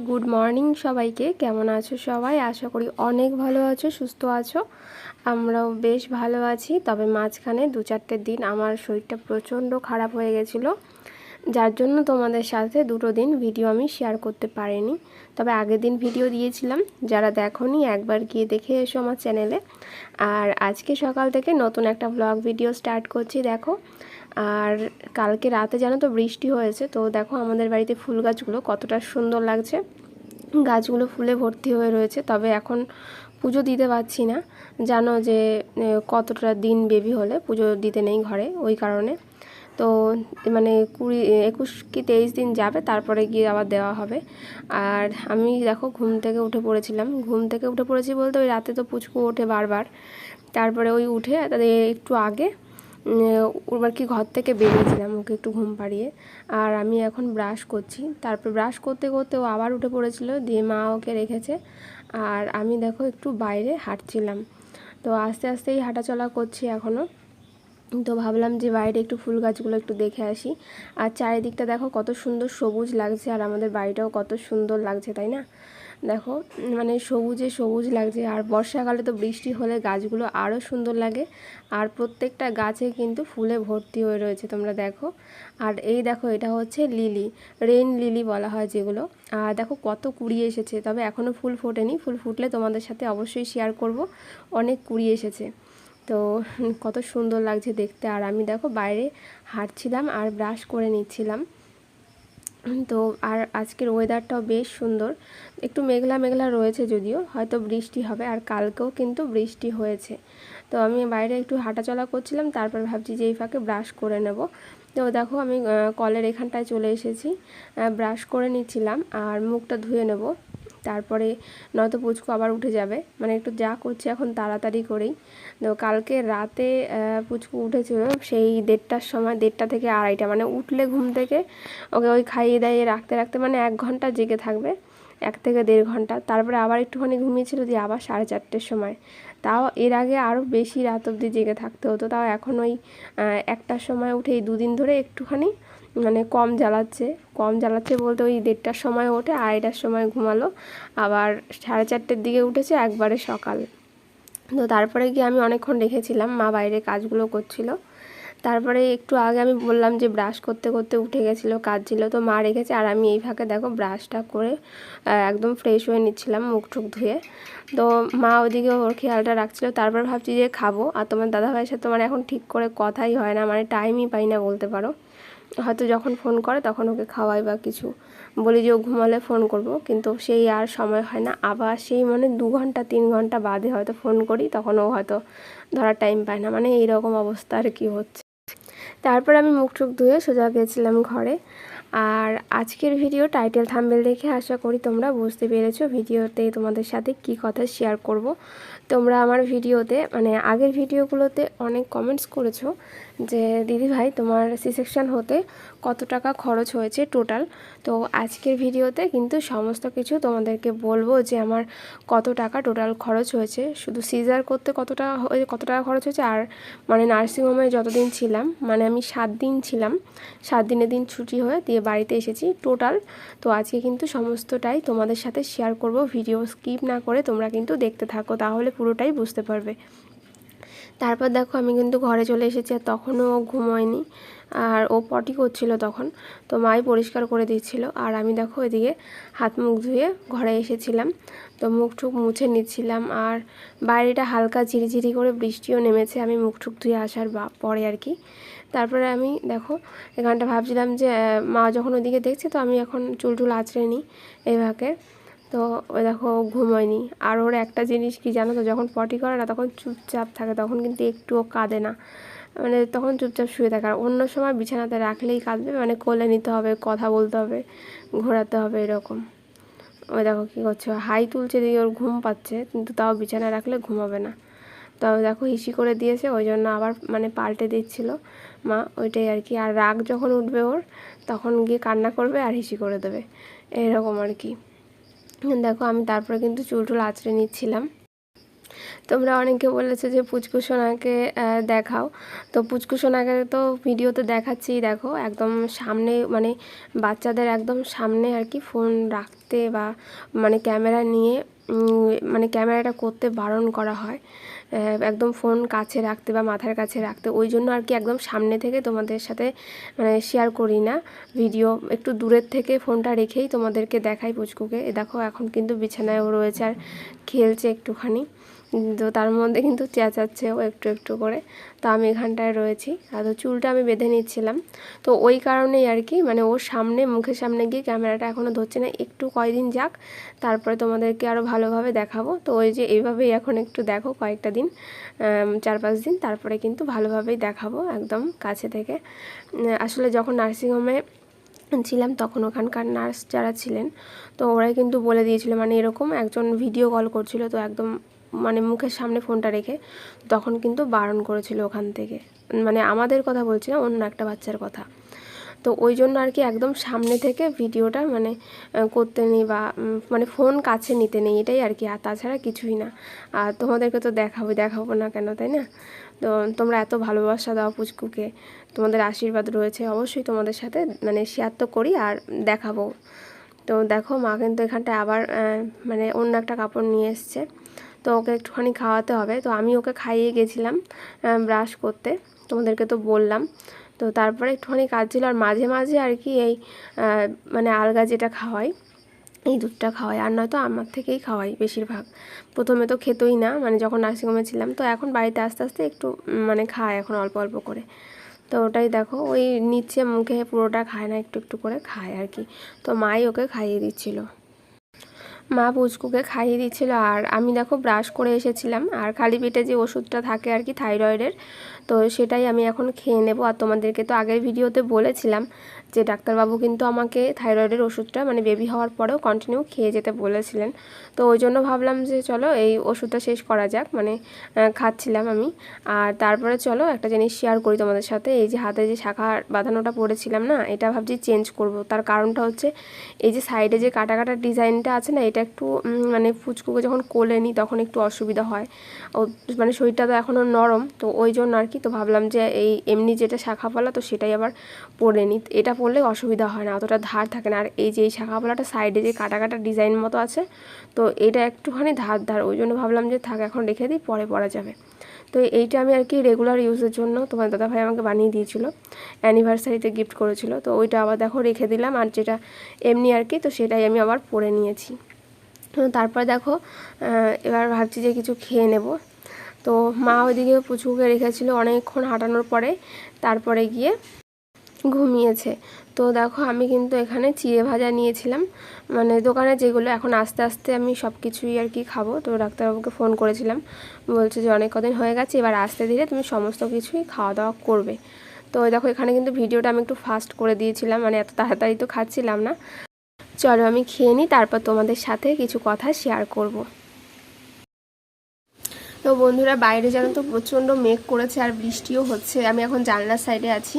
Good morning সবাইকে। কেমন আছো সবাই? আশা করি অনেক ভালো আছো, সুস্থ আছো। আমরাও বেশ ভালো আছি। তবে মাঝখানে 2-4 দিন আমার শরীরটা প্রচণ্ড খারাপ হয়ে গেছিলো, যার জন্য তোমাদের সাথে 2 দিন ভিডিও আমি শেয়ার করতে পারিনি। তবে আগের দিন ভিডিও দিয়েছিলাম, যারা দেখোনি একবার গিয়ে দেখে এসো আমার চ্যানেলে। আর আজকে সকাল থেকে নতুন একটা ব্লগ ভিডিও স্টার্ট করছি, দেখো। আর কালকে রাতে জানো তো বৃষ্টি হয়েছে, তো দেখো আমাদের বাড়িতে ফুল গাছগুলো কতটা সুন্দর লাগছে। গাছগুলো ফুলে ভর্তি হয়ে রয়েছে। তবে এখন পুজো দিতে পারছি না, জানো যে কতটা দিন বেবি হলে পুজো দিতে নেই ঘরে, ওই কারণে। তো মানে 21 কি 23 দিন যাবে, তারপরে গিয়ে আবার দেওয়া হবে। আর আমি দেখো ঘুম থেকে উঠে পড়েছি বলতে ওই রাতে তো পুচকু ওঠে বারবার। তারপরে ওই উঠে তাদের একটু আগে ওর কি ঘর থেকে বেরিয়েছিলাম ওকে একটু ঘুম পাড়িয়ে। আর আমি এখন ব্রাশ করছি। তারপর ব্রাশ করতে করতে ও আবার উঠে পড়েছিল, দিয়ে মা ওকে রেখেছে। আর আমি দেখো একটু বাইরে হাঁটছিলাম। তো আস্তে আস্তেই হাঁটাচলা করছি এখনও। তো ভাবলাম যে বাইরে একটু ফুল গাছগুলো একটু দেখে আসি। আর চারিদিকটা দেখো কত সুন্দর সবুজ লাগছে, আর আমাদের বাড়িটাও কত সুন্দর লাগছে, তাই না? দেখো মানে সবুজে সবুজ লাগছে। আর বর্ষাকালে তো বৃষ্টি হলে গাছগুলো আরও সুন্দর লাগে। আর প্রত্যেকটা গাছে কিন্তু ফুলে ভর্তি হয়ে রয়েছে, তোমরা দেখো। আর এই দেখো এটা হচ্ছে লিলি, রেইন লিলি বলা হয় যেগুলো। আর দেখো কত কুড়ি এসেছে, তবে এখনও ফুল ফোটেনি। ফুল ফুটলে তোমাদের সাথে অবশ্যই শেয়ার করব। অনেক কুড়ি এসেছে, তো কত সুন্দর লাগছে দেখতে। আর আমি দেখো বাইরে হাঁটছিলাম আর ব্রাশ করে নিচ্ছিলাম। তো আর আজকের ওয়েদারটাও বেশ সুন্দর, একটু মেঘলা মেঘলা রয়েছে, যদিও হয়তো বৃষ্টি হবে। আর কালকেও কিন্তু বৃষ্টি হয়েছে। তো আমি বাইরে একটু হাঁটাচলা করছিলাম, তারপর ভাবছি যে এই ফাঁকে ব্রাশ করে নেব। তো দেখো আমি কলের এখানটায় চলে এসেছি, ব্রাশ করে নিচ্ছিলাম আর মুখটা ধুয়ে নেব। তারপরে নয়তো পুচকু আবার উঠে যাবে, মানে একটু যা করছি এখন তাড়াতাড়ি করেই। তো কালকে রাতে পুচকু উঠেছিল সেই 1:30টার সময়, 1:30 থেকে 2:30, মানে উঠলে ঘুম থেকে ওকে ওই খাইয়ে দাইয়ে রাখতে রাখতে মানে 1 ঘন্টা জেগে থাকবে, 1 থেকে 1.5 ঘন্টা। তারপরে আবার একটুখানি ঘুমিয়েছিল, দিয়ে আবার 4:30টার সময়। তাও এর আগে আরও বেশি রাত অবধি জেগে থাকতে হতো। তাও এখন ওই 1টার সময় উঠে এই 2 দিন ধরে একটুখানি মানে কম জ্বালাচ্ছে বলতে ওই 1:30টার সময় ওঠে, 2:30টার সময় ঘুমালো, আবার 4:30টার দিকে উঠেছে একবারে সকাল। তো তারপরে গিয়ে আমি অনেকক্ষণ রেখেছিলাম, মা বাইরে কাজগুলো করছিল। তারপরে একটু আগে আমি বললাম যে ব্রাশ করতে করতে উঠে গেছিলো, কাজ ছিল, তো মা রেখেছে। আর আমি এই ফাঁকে দেখো ব্রাশটা করে একদম ফ্রেশ হয়ে নিচ্ছিলাম, মুখ টুক ধুয়ে। তো মা ওদিকে ওর খেয়ালটা রাখছিল। তারপর ভাবছি যে খাবো। আর তোমার দাদাভাইয়ের সাথে তোমার এখন ঠিক করে কথাই হয় না, মানে টাইমই পাই না বলতে পারো। হয়তো যখন ফোন করে তখন ওকে খাওয়াই বা কিছু, বলি যে ও ঘুমালে ফোন করব, কিন্তু সেই আর সময় হয় না। আবার সেই মানে 2 ঘন্টা 3 ঘন্টা বাদে হয়তো ফোন করি, তখন ও হয়তো ধরার টাইম পায় না, মানে এইরকম অবস্থা আর কি হচ্ছে। তারপর আমি মুখ টুক ধুয়ে সোজা গেছিলাম ঘরে। আর আজকের ভিডিও টাইটেল থাম্বনেল দেখে আশা করি তোমরা বুঝতে পেরেছো ভিডিওতে তোমাদের সাথে কি কথা শেয়ার করব। তোমরা আমার ভিডিওতে মানে আগের ভিডিওগুলোতে অনেক কমেন্টস করেছো যে দিদি ভাই তোমার সি সেকশন হতে কত টাকা খরচ হয়েছে টোটাল। তো আজকের ভিডিওতে কিন্তু সমস্ত কিছু তোমাদেরকে বলবো যে আমার কত টাকা টোটাল খরচ হয়েছে, শুধু সিজার করতে কত টাকা খরচ হয়েছে, আর মানে নার্সিংহোমে যতদিন ছিলাম, মানে আমি 7 দিন ছিলাম, 7 দিনের দিন ছুটি হয়ে দিয়ে বাড়িতে এসেছি টোটাল। তো আজকে কিন্তু সমস্তটাই তোমাদের সাথে শেয়ার করব, ভিডিও স্কিপ না করে তোমরা কিন্তু দেখতে থাকো, তাহলে পুরোটাই বুঝতে পারবে। তারপর দেখো আমি কিন্তু ঘরে চলে এসেছি, আর তখনও ও ঘুমোয়নি, আর ও পটি করছিল তখন, তো মাই পরিষ্কার করে দিচ্ছিল। আর আমি দেখো এদিকে হাত মুখ ধুয়ে ঘরে এসেছিলাম, তো মুখ টুক মুছে নিচ্ছিলাম। আর বাইরেটা হালকা ঝিরিঝিরি করে বৃষ্টিও নেমেছে আমি মুখ টুক ধুয়ে আসার পরে আর কি। তারপরে আমি দেখো এখানটা ভাবছিলাম যে মা যখন ওইদিকে দেখছে, তো আমি এখন চুল টুল আঁচড়ে নিই এইভাবে। তো ওই দেখো ঘুমোয়নি। আর ওর একটা জিনিস কি জানো তো, যখন পটি করে না তখন চুপচাপ থাকে, তখন কিন্তু একটুও কাঁদে না, মানে তখন চুপচাপ শুয়ে থাকে। আর অন্য সময় বিছানাতে রাখলেই কাঁদবে, মানে কোলে নিতে হবে, কথা বলতে হবে, ঘোরাতে হবে, এরকম। ওই দেখো কী করছে, হাই তুলছে, দিয়ে ওর ঘুম পাচ্ছে, কিন্তু তাও বিছানায় রাখলে ঘুমাবে না। তো দেখো হিসি করে দিয়েছে, ওই জন্য আবার মানে পাল্টে দিচ্ছিল মা, ওইটাই আর কি। আর রাগ যখন উঠবে ওর, তখন গিয়ে কান্না করবে আর হিসি করে দেবে, এরকম আর কি। দেখো আমি তারপরে কিন্তু চুল টুল আঁচড়ে নিচ্ছিলাম। তোমরা অনেকে বলেছো যে পুচকু সোনাকে দেখাও, তো পুচকু সোনাকে তো ভিডিওতে দেখাচ্ছি। দেখো একদম সামনে, মানে বাচ্চাদের একদম সামনে আর কি ফোন রাখতে বা মানে ক্যামেরা নিয়ে মানে ক্যামেরাটা করতে বারণ করা হয়, একদম ফোন কাছে রাখতে বা মাথার কাছে রাখতে। ওই জন্য আর কি একদম সামনে থেকে তোমাদের সাথে মানে শেয়ার করি না ভিডিও, একটু দূরের থেকে ফোনটা রেখেই তোমাদেরকে দেখাই পুচকুকে। দেখো এখন কিন্তু বিছানায় ও রয়েছে আর খেলছে একটুখানি, তো তার মধ্যে কিন্তু চেঁচাচ্ছেও একটু একটু করে। তো আমি এখানটায় রয়েছি, আর তো চুলটা আমি বেঁধে নিচ্ছিলাম। তো ওই কারণেই আর কি মানে ওর সামনে, মুখের সামনে গিয়ে ক্যামেরাটা এখনও ধরছে না, একটু কয়দিন যাক তারপরে তোমাদেরকে আরও ভালোভাবে দেখাবো। তো ওই যে এইভাবেই এখন একটু দেখো কয়েকটা দিন, 4-5 দিন, তারপরে কিন্তু ভালোভাবেই দেখাবো একদম কাছে থেকে। আসলে যখন নার্সিংহোমে ছিলাম তখন ওখানকার নার্স যারা ছিলেন তো ওরাই কিন্তু বলে দিয়েছিল, মানে এরকম একজন ভিডিও কল করছিল, তো একদম মানে মুখের সামনে ফোনটা রেখে, তখন কিন্তু বারণ করেছিল ওখান থেকে। মানে আমাদের কথা বলছি না, অন্য একটা বাচ্চার কথা। তো ওই জন্য আর কি একদম সামনে থেকে ভিডিওটা মানে করতে নেই বা মানে ফোন কাছে নিতে নেই, এটাই আর কি, আর তাছাড়া কিছুই না। আর তোমাদেরকে তো দেখাবো না কেন, তাই না? তো তোমরা এত ভালোবাসা দাও পুচকুকে, তোমাদের আশীর্বাদ রয়েছে, অবশ্যই তোমাদের সাথে মানে শেয়ার তো করি আর দেখাবো। তো দেখো মা কিন্তু এখানটায় আবার মানে অন্য একটা কাপড় নিয়ে এসছে, তো ওকে একটুখানি খাওয়াতে হবে। তো আমি ওকে খাইয়ে গেছিলাম ব্রাশ করতে, তোমাদেরকে তো বললাম। তো তারপরে একটুখানি কাজ ছিল, আর মাঝে মাঝে আর কি এই মানে আলগা যেটা খাওয়াই, এই দুধটা খাওয়াই, আর নয়তো আমার থেকেই খাওয়াই বেশিরভাগ। প্রথমে তো খেতই না, মানে যখন নার্সিংহোমে ছিলাম, তো এখন বাড়িতে আস্তে আস্তে একটু মানে খায় এখন অল্প অল্প করে। তো ওটাই দেখো, ওই নিচে মুখে পুরোটা খায় না, একটু একটু করে খায় আর কি। তো মাই ওকে খাইয়ে দিচ্ছিল, মা পুচকুকে খাইয়ে দিচ্ছিল, আর আমি দেখো ব্রাশ করে এসেছিলাম, আর খালি পেটে যে ওষুধটা থাকে আর কি থাইরয়েডের, তো সেটাই আমি এখন খেয়ে নেব। আর তোমাদেরকে তো আগের ভিডিওতে বলেছিলাম যে ডাক্তারবাবু কিন্তু আমাকে থাইরয়েডের ওষুধটা মানে বেবি হওয়ার পরেও কন্টিনিউ খেয়ে যেতে বলেছিলেন। তো ওই জন্য ভাবলাম যে চলো এই ওষুধটা শেষ করা যাক, মানে খাচ্ছিলাম আমি। আর তারপরে চলো একটা জিনিস শেয়ার করি তোমাদের সাথে, এই যে হাতে যে শাখা বাঁধানোটা পরেছিলাম না, এটা ভাবছি চেঞ্জ করব। তার কারণটা হচ্ছে এই যে সাইডে যে কাটা কাটা ডিজাইনটা আছে না, এটা একটু মানে ফুচকুকে যখন কোলে নিই তখন একটু অসুবিধা হয়, ও মানে শরীরটা তো এখনও নরম, তো ওই জন্য আর কি। তো ভাবলাম যে এই এমনি যেটা শাখাপালা, তো সেটাই আবার পরে নিই, এটা পরলে অসুবিধা হয় না, অতটা ধার থাকে না। আর এই যে এই শাখাপালাটা সাইডে যে কাটা কাটা ডিজাইন মতো আছে, তো এটা একটুখানি ধার, ওই জন্য ভাবলাম যে থাক এখন রেখে দিই, পরে পরা যাবে। তো এইটা আমি আর কি রেগুলার ইউজের জন্য তোমার দাদাভাই আমাকে বানিয়ে দিয়েছিল, অ্যানিভার্সারিতে গিফট করেছিল, তো ওইটা আবার দেখো রেখে দিলাম। আর যেটা এমনি আর কি, তো সেটাই আমি আবার পরে নিয়েছি। তারপর দেখো এবার ভাবছি যে কিছু খেয়ে নেব। তো মা ওইদিকে পুচকুকে রেখেছিল অনেকক্ষণ হাঁটানোর পরে, তারপরে গিয়ে ঘুমিয়েছে। তো দেখো আমি কিন্তু এখানে চিড়ে ভাজা নিয়েছিলাম, মানে দোকানে যেগুলো, এখন আস্তে আস্তে আমি সব কিছুই আর কি খাবো। তো ডাক্তারবাবুকে ফোন করেছিলাম, বলছে যে অনেক কদিন হয়ে গেছে, এবার আস্তে ধীরে তুমি সমস্ত কিছুই খাওয়া দাওয়া করবে। তো দেখো এখানে কিন্তু ভিডিওটা আমি একটু ফাস্ট করে দিয়েছিলাম, মানে এত তাড়াতাড়ি তো খাচ্ছিলাম না। চলো আমি খেয়ে নিই, তারপর তোমাদের সাথে কিছু কথা শেয়ার করব। তো বন্ধুরা বাইরে জানো তো প্রচণ্ড মেঘ করেছে আর বৃষ্টিও হচ্ছে, আমি এখন জানলার সাইডে আছি,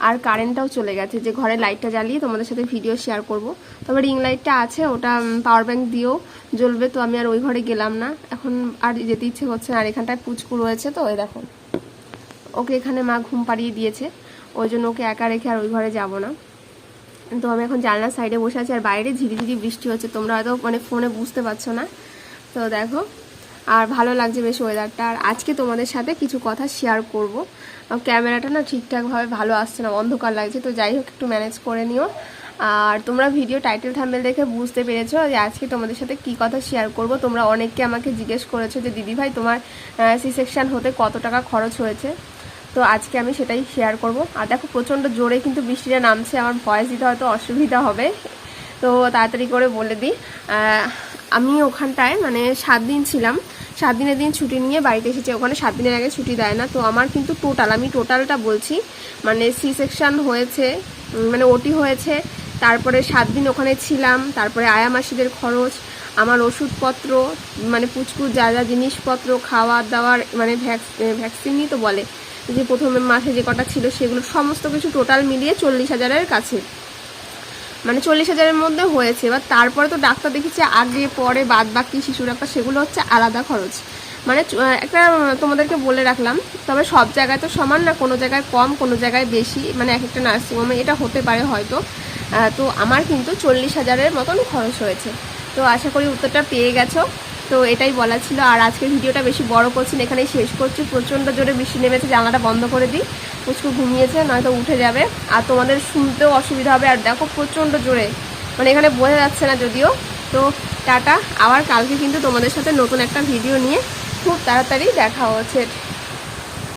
আর কারেন্টটাও চলে গেছে, যে ঘরে লাইটটা জ্বালিয়ে তোমাদের সাথে ভিডিও শেয়ার করব। তবে রিং লাইটটা আছে, ওটা পাওয়ার ব্যাংক দিয়েও জ্বলবে, তো আমি আর ওই ঘরে গেলাম না এখন, আর যেতে ইচ্ছে করছে না। আর এখানটায় পুচকু রয়েছে, তো ওই দেখো ওকে এখানে মা ঘুম পাড়িয়ে দিয়েছে, ওই জন্য ওকে একা রেখে আর ওই ঘরে যাব না। তো আমি এখন জানলার সাইডে বসে আছি, আর বাইরে ঝিরিঝিরি বৃষ্টি হচ্ছে, তোমরা হয়তো মানে ফোনে বুঝতে পারছো না। তো দেখো আর ভালো লাগছে বেশ ওয়েদারটা। আর আজকে তোমাদের সাথে কিছু কথা শেয়ার করব। ক্যামেরাটা না ঠিকঠাকভাবে ভালো আসছে না, অন্ধকার লাগছে, তো যাই হোক একটু ম্যানেজ করে নিও। আর তোমরা ভিডিও টাইটেল থাম্বনেল দেখে বুঝতে পেরেছো যে আজকে তোমাদের সাথে কি কথা শেয়ার করব। তোমরা অনেককে আমাকে জিজ্ঞেস করেছো যে দিদিভাই তোমার সি সেকশন হতে কত টাকা খরচ হয়েছে, তো আজকে আমি সেটাই শেয়ার করব। আর দেখো প্রচণ্ড জোরে কিন্তু বৃষ্টিটা নামছে, আমার ভয়েস দিতে হয়তো অসুবিধা হবে, তো তাড়াতাড়ি করে বলে দিই। আমি ওখানটায় মানে 7 দিন ছিলাম, 7 দিনের দিন ছুটি নিয়ে বাড়িতে এসেছি। ওখানে 7 দিনের আগে ছুটি দেয় না। তো আমার কিন্তু আমি টোটালটা বলছি, মানে সি সেকশন হয়েছে, মানে ওটি হয়েছে, তারপরে 7 দিন ওখানে ছিলাম, তারপরে আয়া মাসিদের খরচ, আমার ওষুধপত্র, মানে পুচকুর যা যা জিনিসপত্র, খাওয়া দাওয়ার, মানে ভ্যাকসিনই তো বলে, যে প্রথমে মাসে যে কটা ছিল সেগুলো সমস্ত কিছু টোটাল মিলিয়ে 40,000-এর কাছে, মানে 40,000-এর মধ্যে হয়েছে। এবার তারপরে তো ডাক্তার দেখেছি আগে পরে বাদ বাকি শিশু ডাক্তার, সেগুলো হচ্ছে আলাদা খরচ। মানে একটা তোমাদেরকে বলে রাখলাম, তবে সব জায়গায় তো সমান না, কোনো জায়গায় কম কোনো জায়গায় বেশি, মানে এক একটা নার্সিংহোমে এটা হতে পারে হয়তো। তো আমার কিন্তু 40,000-এর মতন খরচ হয়েছে। তো আশা করি উত্তরটা পেয়ে গেছো। তো এটাই বলা ছিল। আর আজকের ভিডিওটা বেশি বড় করছি না, এখানেই শেষ করছি। প্রচণ্ড জোরে বৃষ্টি নেমেছে, জানলাটা বন্ধ করে দিই, পুচকু ঘুমিয়েছে, নয়তো উঠে যাবে আর তোমাদের শুনতেও অসুবিধা হবে। আর দেখো প্রচণ্ড জোরে, মানে এখানে বোঝা যাচ্ছে না যদিও। তো টাটা, আবার কালকে কিন্তু তোমাদের সাথে নতুন একটা ভিডিও নিয়ে খুব তাড়াতাড়ি দেখা হচ্ছে।